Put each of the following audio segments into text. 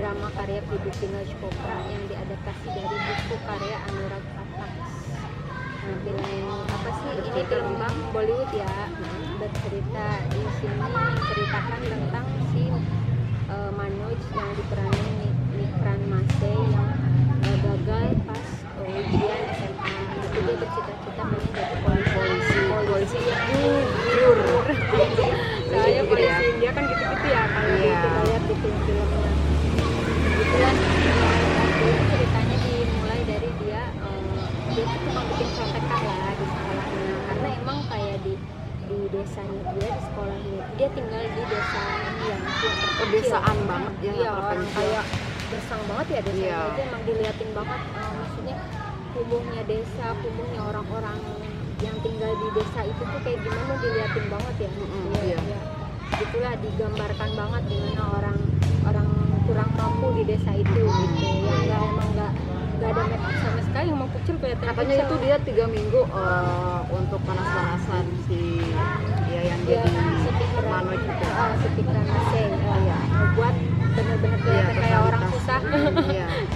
drama karya Pipi Noj Kopra yang diadaptasi dari buku karya Anurag Pathak. Nah, film apa sih ini, film Bollywood ya, bercerita di sini menceritakan tentang si Manoj yang diperanin Nikran Mase yang gagal pas ujian SMA. Itu dia bercita-cita pengen jadi polisi yang jujur. Soalnya polisi dia kan gitu-gitu ya kalau kita lihat di film-filmnya. Kebetulan itu ceritanya dimulai dari dia tuh tukang bikin contekan lah di sekolahnya, karena emang kayak di desanya dia, di sekolahnya dia tinggal di desa yang terpencil, pedesaan banget ya, iya, orang kayak gersang banget ya desanya aja, emang diliatin banget, maksudnya kumuhnya desa, kumuhnya orang-orang yang tinggal di desa itu tuh kayak gimana diliatin banget ya. Ya. Itulah digambarkan banget gimana orang kurang mampu di desa itu gitu, yang emang nggak ada make up sama sekali, emang kecil kelihatan. Katanya itu dia 3 minggu untuk panas-panasan si yang jadi Manoj itu, si pikiran Mase buat bener-bener kelihatan kayak orang susah.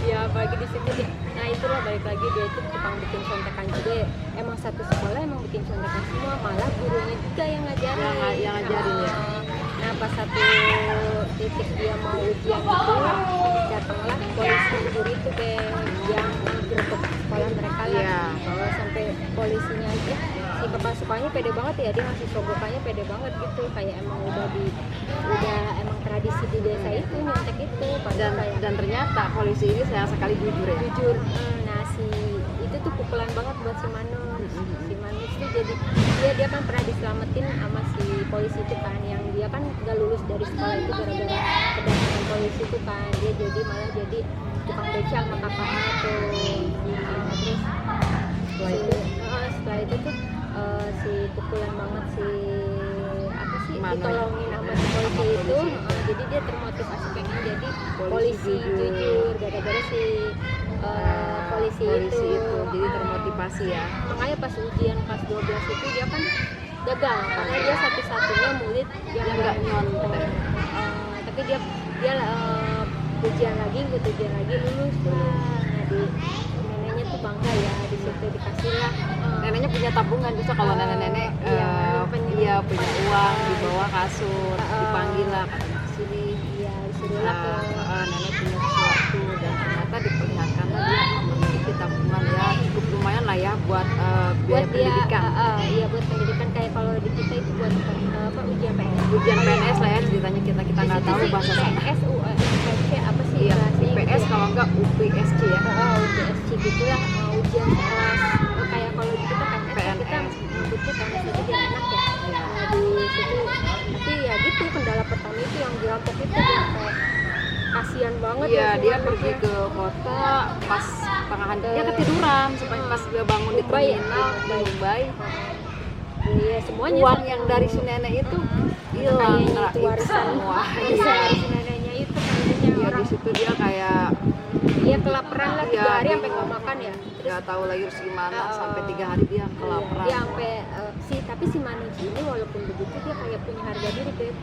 Ya apalagi di situ dia. Nah itulah balik lagi dia itu tukang bikin contekan juga ya. Emang satu sekolah emang bikin contekan semua, malah gurunya juga yang ngajarin ya. Nah pas satu titik dia mau ujian itu datanglah polisi guru itu yang menggerebek sekolah mereka lah. Kalau sampai polisinya aja si kepala sekolahnya pede banget ya, dia ngasih sogokannya pede banget gitu, kayak emang udah emang tradisi di desa itu nyontek itu. Dan ternyata polisi ini sayang sekali jujur ya. Nah si itu tuh pukulan banget buat si Manoj. Si Manoj tuh jadi dia kan pernah diselamatin sama si polisi itu kan, yang dia kan gak lulus dari sekolah itu gara-gara kedatangan polisi itu kan, dia jadi malah jadi tukang beca sama kakaknya tuh. Terus setelah itu tuh si pukulan banget si apa sih ditolongin sama si polisi itu, jadi dia termotivasi pengen jadi polisi jujur gara-gara si polisi itu jadi termotivasi ya. Makanya pas ujian kelas 12 itu dia kan gagal karena dia satu-satunya murid yang nggak nyontek. Tapi dia ujian lagi lulus lah. Nah di neneknya tuh bangga ya, di situ dikasih lah. Neneknya punya tabungan, bisa kalau nenek-nenek punya uang dibawa kasur, dipanggil lah sini. Iya, disuruhlah ke nenek punya sesuatu, dan ternyata diperlihatkan lah dia memiliki tabungan ya cukup lumayan lah ya buat biaya pendidikan. Iya buat pendidikan, kayak kalau di kita itu buat ujian PNS. Ujian PNS lah ya ceritanya, kita nggak tahu bahasa PNS, UPC apa sih? Iya, IPS kalau nggak UPSC ya. UPSC gitulah, ujian kelas kayak kalau di kita PNS. Kita nyebutnya PNS itu biar enak ya. Nah di situ tapi ya gitu, kendala pertama itu yang dirampok itu dia kayak kasihan banget. Iya, dia pergi ke kota pas tengah dia ketiduran, supaya pas dia bangun di terminal di Mumbai. Iya, semuanya uang yang dari si nenek itu hilang, itu warisan semua. Dari si neneknya itu kayaknya Ya, orang di situ dia kayak dia kelaparan lah 3 hari sampai nggak makan ya. Nggak tahu lagi harus gimana, sampai 3 hari dia kelaparan. Dia sampai tapi si Manoj ini walaupun begitu dia kayak punya harga diri Beb.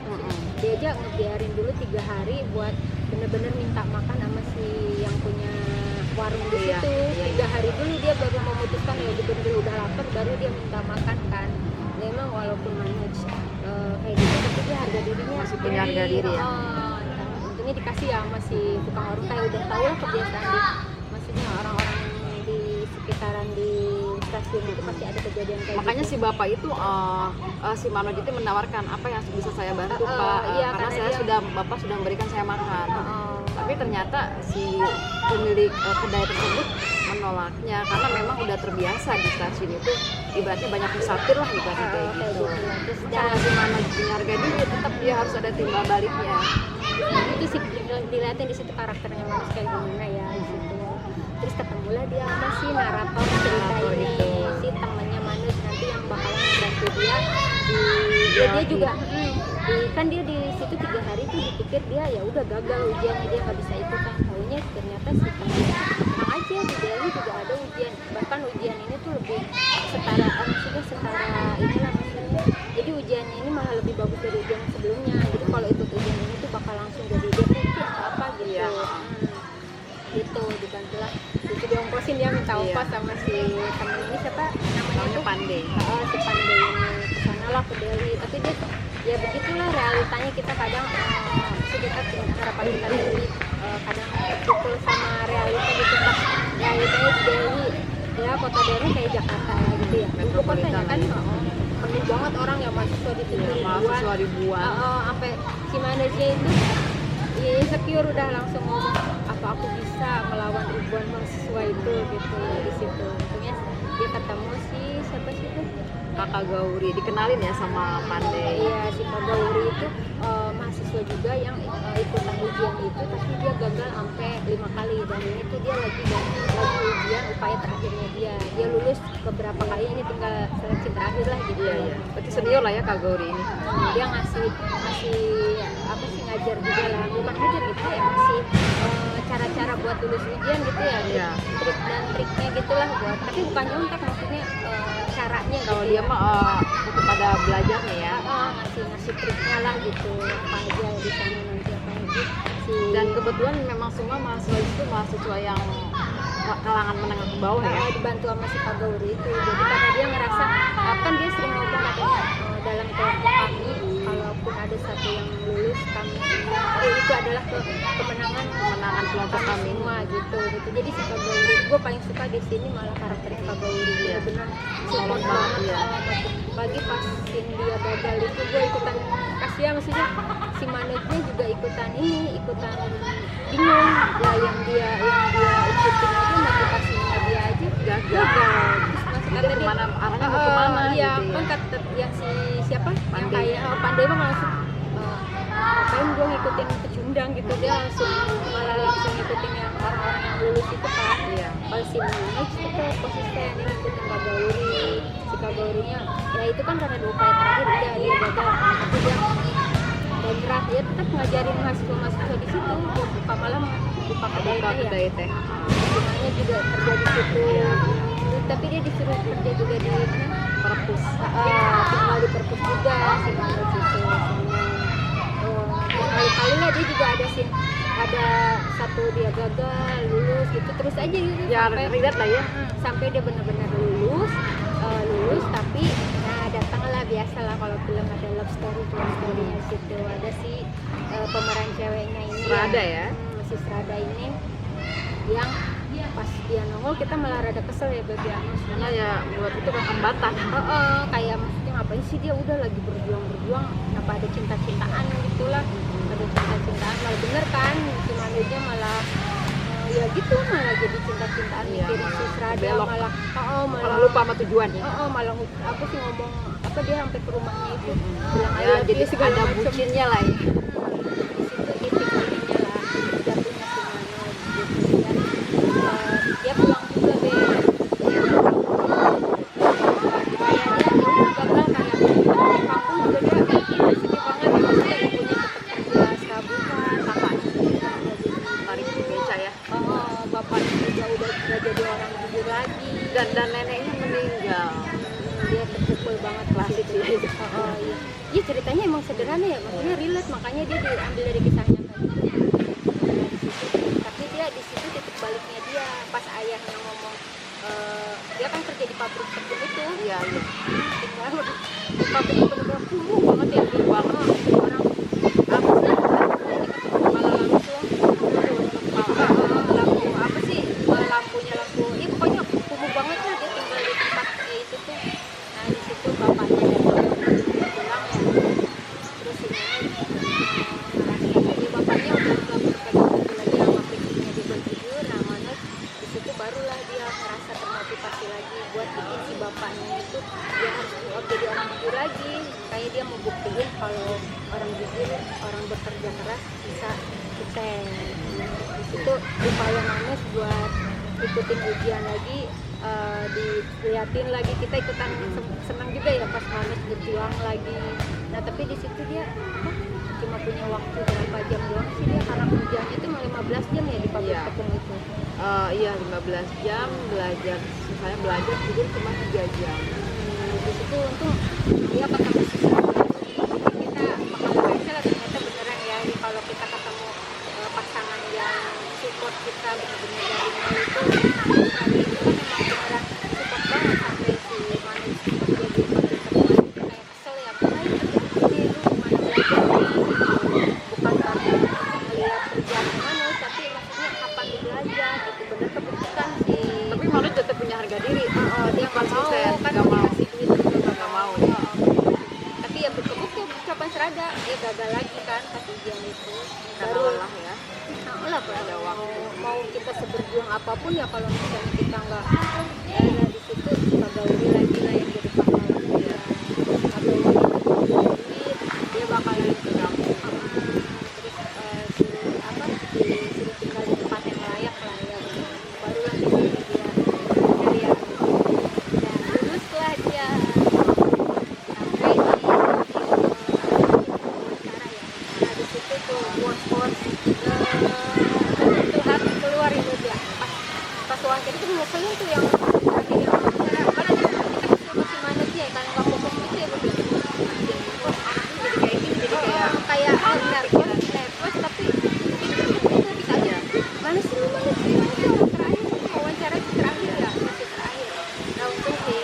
Dia aja ngebiarin dulu 3 hari buat bener-bener minta makan sama si yang punya warung di situ. 3 hari dulu dia baru memutuskan ya bener-bener udah lapar baru dia minta makan kan. Memang walaupun Manoj kayak gitu tapi dia harga dirinya masih punya harga diri ya. Untungnya dikasih ya sama si tukang warung, kayak udah tahu lah kebiasaan maksudnya orang-orang di sekitaran di stasiun itu pasti ada kejadian kayak makanya gitu. Si bapak itu si Manoj itu menawarkan apa yang bisa saya bantu Pak, karena bapak sudah memberikan saya makan. Tapi ternyata si pemilik kedai tersebut menolaknya karena memang udah terbiasa di stasiun itu ibaratnya banyak musafir lah ibaratnya kayak gitu. Terus karena si Manoj punya harga diri tetap dia harus ada timbal baliknya. Itu sih dilihatin di situ karakternya Manoj kayak gimana ya di situ. Terus ketemulah dia sama si narator cerita ini, si temannya Manoj nanti yang bakalan membantu dia dia juga kan dia di situ 3 hari tuh dipikir dia ya udah gagal ujiannya, dia nggak bisa ikutan. Taunya ternyata si temannya tenang aja, di Delhi juga ada ujian, bahkan ujian ini tuh lebih setara inilah maksudnya. Jadi ujiannya ini malah lebih bagus dari ujian sebelumnya. Jadi kalau ikut ujian ini tuh bakal langsung jadi deputi atau apa gitu. mungkin dia minta ongkos sama si temen ini siapa namanya tuh Pandai. si Pandai ini kesana lah ke Delhi, tapi dia ya begitulah realitanya, kita kadang kita harapan kita tinggi, kadang terpukul sama realita gitu. Pas realitanya di Delhi ya, kota Delhi kayak Jakarta gitu ya, ibu kotanya kan penuh banget orang yang mahasiswa di situ ribuan. Sampai si manajernya itu ya insecure, udah langsung ngomong apa aku bisa melawan ribuan mahasiswa itu gitu di situ. Untungnya dia ketemu si siapa sih itu Kakak Gauri, dikenalin ya sama Pandai. iya, si Kak Gauri itu mahasiswa juga yang ikutan ujian itu, tapi dia gagal sampai 5 kali, dan ini tuh dia lagi ujian upaya terakhirnya dia lulus beberapa kali, ini tinggal seleksi terakhir lah gitu. Iya. Berarti senior lah ya Kak Gauri ini. Dia ngasih apa sih, ngajar juga lah, bukan ngajar gitu ya, ngasih cara-cara buat lulus ujian gitu ya, Iya. trik dan triknya gitulah buat, tapi bukan nyontek, maksudnya caranya Kalau gitu dia ya. mah tetap pada belajar nih ya. ngasih triknya lah gitu, apa aja di sana nanti apa lagi si Dan kebetulan memang semua mahasiswa itu mahasiswa yang kalangan menengah ke bawah ya. dibantu sama si Kak Gauri itu. Jadi karena dia ngerasa kan dia sering ngomong katanya dalam kelompok kami kalaupun ada satu yang lulus, kami semua itu adalah kemenangan kelompok kami semua gitu. Jadi si Kak Gauri gue paling suka di sini malah karakter Kak Gauri, dia benar support banget ya. Pagi pas dia gagal itu gue ikutan kasihan, maksudnya si manajernya juga ikutan bingung ya, yang dia ikutin aja motivasinya dia aja gagal. Terus Dia kemana, arahnya mau kemana iya, gitu ya. kan kata yang si siapa Pandai. yang kayak Pandai mah langsung ngapain gue ngikutin pecundang gitu, dia malah langsung ngikutin yang orang-orang yang lulus itu kan. Iya. Kalau si Manoj itu konsisten, dia ngikutin Kak Gauri. Si Kak Gaurinya ya itu kan karena 2 upaya terakhir udah dia gagal, tapi dia nyerah, dia tetap ngajarin mahasiswa di situ, buka malam buka kedai teh ya, semuanya juga kerja di situ. Tapi dia disuruh kerja juga di mana, perpus, tinggal di perpus juga si Manoj itu. Kali-kali lah dia juga ada satu dia gagal lulus gitu, terus aja gitu Ya relate lah ya. sampai dia benar-benar lulus tapi datanglah biasalah kalau film ada love story-nya situ, ada si pemeran ceweknya ini Strada ya. Si Strada ini yang pas dia nongol kita malah rada kesel ya Beb ya, Karena ya buat itu kan hambatan. kayak maksudnya ngapain sih dia udah lagi berjuang apa ada cinta-cintaan gitulah, ada cinta-cintaan malah bener kan si manajernya malah ya gitu, malah jadi cinta-cintaan Iya, mikirin si malah Strada, belok. malah Malah lupa sama tujuan ya. malah apa sih ngomong apa, dia sampai ke rumahnya itu bilang I Ya love jadi you segala ada macem. bucinnya lah ya. Di situ titik ininya lah, titik jatuhnya si Mano gitu ya. Dia pulang juga deh kayak dia gagal kayak di kampung juga dia sedih banget ya, maksudnya ibunya tetap kerja serabutan, bapaknya juga udah jadi Tarik beca ya. bapaknya juga udah jadi orang jujur lagi, Dan neneknya meninggal. dia terpukul banget Klasik gitu. sih. Iya. Iya, ceritanya emang sederhana ya, maksudnya relate, makanya dia diambil dari kisah nyata gitu. Tapi dia di situ titik baliknya dia pas ayahnya ngomong dia kan kerja di pabrik tepung itu. Iya. Tinggal di pabrik bener-bener kumuh banget ya, di banget orang apa sih malah langsung lampu apa sih lampunya lampu ya pokoknya kumuh banget lah, dia tinggal di tempat kayak itu tuh. Nah di situ bapaknya datang pulang ya, terus ini jadi bapaknya udah nggak berpegang teguh lagi sama prinsipnya dia berjujur. Nah Manoj di situ barulah dia merasa termotivasi lagi buat bikin si bapaknya itu dia harus jadi orang jujur lagi, kayak dia mau buktiin kalau orang jujur, orang bekerja keras bisa sukses. Di situ upaya Manoj buat ikutin ujian lagi, diliatin lagi, kita ikutan senang juga ya pas Manoj berjuang lagi. Nah tapi di situ dia cuma punya waktu berapa jam doang sih dia, karena ujiannya itu 15 jam ya di pabrik Iya. tepung itu. Iya 15 jam belajar, saya belajar tidur cuma 3 jam. Di situ untung dia ketemu sesuatu, kita bakal berhasil lah, ternyata beneran ya. Jadi kalau kita ketemu pasangan yang support kita benar-benar dari nol itu kali itu kan memang beneran support banget sampai si Manu itu jadi wakil ketua itu kayak kesel ya makanya ini lu mana belajarnya gitu bukan karena melihat kerjaan Manu tapi maksudnya kapan lu belajar gitu bener kebuktikan sih Tapi Manu tetap punya harga diri. dia nggak mau Konsisten, kan nggak mau mau. dikasih duit juga Nggak mau. tapi ya berkebukti kapan serada ya gagal lagi kan pas ujian itu Karena baru lelah ya. nah lah Ada waktu. mau kita seberjuang apapun ya kalau misalnya kita nggak ada di situ Bagauri lagi lah yang jadi pahlawan dia Bagauri duit dia bakalan terus suruh apa disuruh tinggal di tempat yang layak lah ya barulah di sini dia karya dan lulus lah dia sampai di wawancara ya nah di situ tuh bos-bos itu hati keluar itu dia pas wawancara itu mau keluar tuh yang tadi yang wawancara karena dia kita masih mana sih ya karena nggak fokus gitu ya begitu Kok anaknya jadi kayak gini, jadi kayak kayak nervous tapi bisa aja mana sih orang terakhir wawancara itu terakhir ya sesi terakhir nah untung sih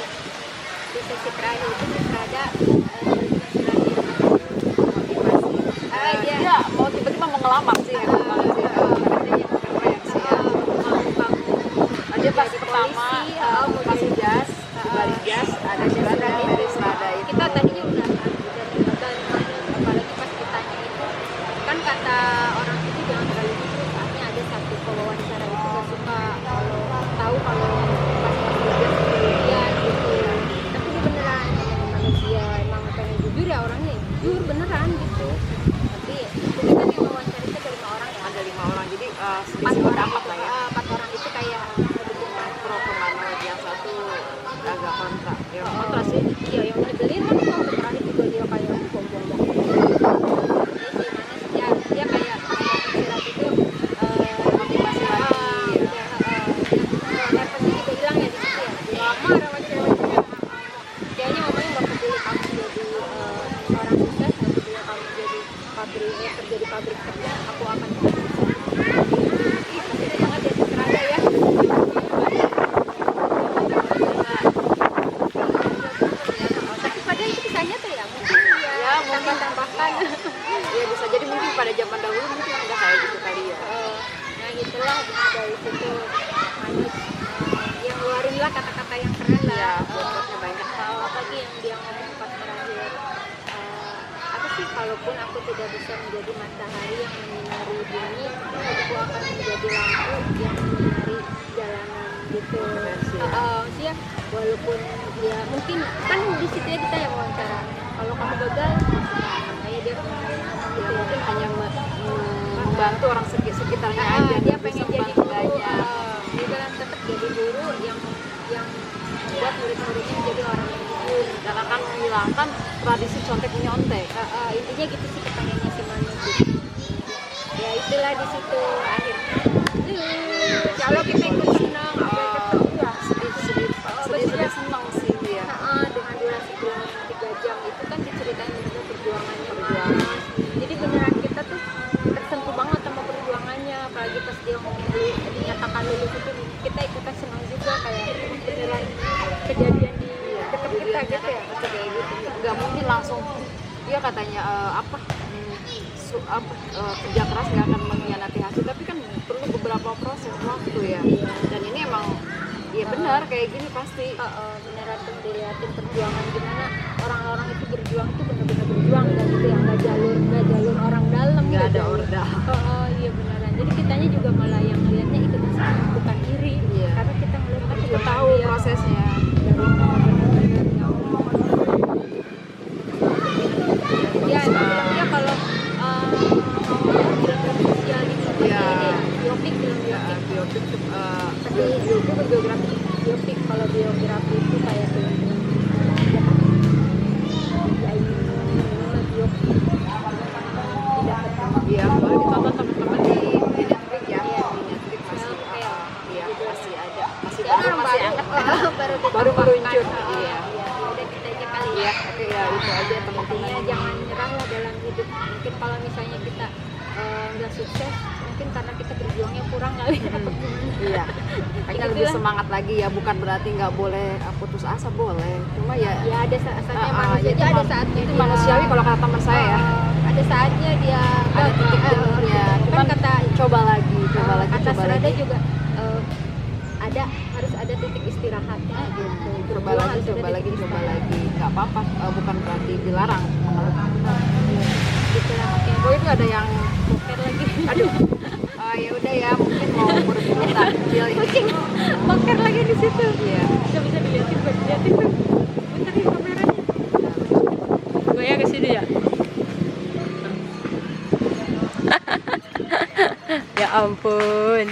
di sesi terakhir itu bisa ada motivasi dia mau tiba-tiba mau ngelamar sih enak banget sih. Karena dia keren sih ya. Dia pas pertama kasih jas, balik jas, ada serada dari serada itu. kita tadinya udah dari gagal apalagi pas ditanya itu kan kata orang itu jangan terlalu jujur soalnya ada satu pewawancara itu gak suka kalau tahu kalau pas ujian kemudian gitu tapi dia beneran emang manusia emang pengen jujur ya orangnya jujur beneran gitu tapi itu kan yang wawancara itu ada 5 orang ya Ada 5 orang, jadi empat sedikit orang dapat itu lah ya. 4 orang itu kayak ngedukung Pro ke Manu, yang satu agak kontra. Yang kontra sih. iya yang nyebelin kan waktu terakhir juga dia kayak buang-buang waktu dia kayak istirahat itu Motivasi lagi. nervous juga hilang ya di situ ya lama wawancara kayaknya mamanya nggak peduli kamu jadi orang sukses nggak peduli kamu jadi pabrik kerja di pabrik kerja aku akan pasti banget ya serada ya tapi padahal itu kisahnya tuh ya mungkin ya tambah-tambahkan Ya bisa jadi mungkin pada zaman dahulu mungkin udah kayak gitu kali ya. nah itulah dari situ Manus yang ngeluarin lah kata-kata yang keren lah Iya, bobotnya banyak. apa lagi yang dia ngomong pas terakhir apa sih kalaupun aku tidak bisa menjadi matahari yang menyinari bumi aku akan menjadi lampu yang menyinari jalanan gitu maksudnya walaupun dia mungkin kan di situ ya kita yang wawancara kalau kamu gagal makanya dia ngomong gitu ya Mungkin hanya membantu orang sekitarnya aja. dia bisa pengen jadi membantu guru banyak. dia bilang tetap jadi guru yang buat murid-muridnya menjadi orang yang jujur Dan akan menghilangkan tradisi contek menyontek. intinya gitu sih kepengennya si Manu gitu. Ya itulah di situ akhirnya kalau kita ikut senang sampai ketemu ya Sedih senang sih dia. dengan durasi film 3 jam itu kan diceritain bener perjuangannya Mas jadi beneran kita tuh tersentuh banget sama perjuangannya apalagi pas dia ngomong dinyatakan lulus itu kita ikutan senang juga kayak beneran kejadian di dekat kita gitu ya Pasti kayak gitu. Nggak mungkin langsung dia katanya kerja keras nggak akan mengkhianati hasil, tapi kan perlu beberapa proses waktu ya. Dan ini emang ya benar kayak gini pasti. Beneran tuh dilihatin perjuangan gimana orang-orang itu berjuang tuh bener-bener berjuang dan gitu ya nggak jalur orang dalam Nggak ada gitu. orda. Iya beneran jadi kitanya juga malah yang lihatnya ikut senang bukan iri karena kita ngeliat kan Kita tahu prosesnya. ya bilangnya kalau mau film sosial di ini ya biopik film biopik tapi itu biografi biopik kalau biografi itu kayak film-film ya ini biopik tidak ketemu Iya, boleh ditonton teman-teman di Netflix ya. Di Netflix masih iya masih ada. Masih baru masih hangat. Baru meluncur. Iya. udah kita aja kali Iya, oke ya itu aja teman-teman. intinya jangan nyerah lah dalam hidup mungkin kalau misalnya kita nggak sukses mungkin karena kita berjuangnya kurang kali apa gimana. Iya, pengen lebih Itulah. semangat lagi ya, bukan berarti nggak boleh putus asa, boleh, cuma ya Ya ada saatnya ya manusia itu ada saatnya itu dia- manusiawi kalau kata teman saya ya. ada saatnya dia Ada titik jenuhnya, kan cuman kata coba lagi kata coba Serada lagi. juga harus ada titik istirahatnya gitu. Coba Berjuang lagi, harus ada coba lagi, titik coba istirahat. lagi, nggak apa-apa, bukan berarti dilarang. Gitu lah. Oke, Oh itu ada yang, boker lagi. aduh, ya udah ya, mungkin mau berbunyi takjil ini. Kucing boker lagi di situ. Iya. Bisa dilihatin, buat dilihatin tuh. Puterin kameranya. Gue ya ke sini ya. Ya ampun.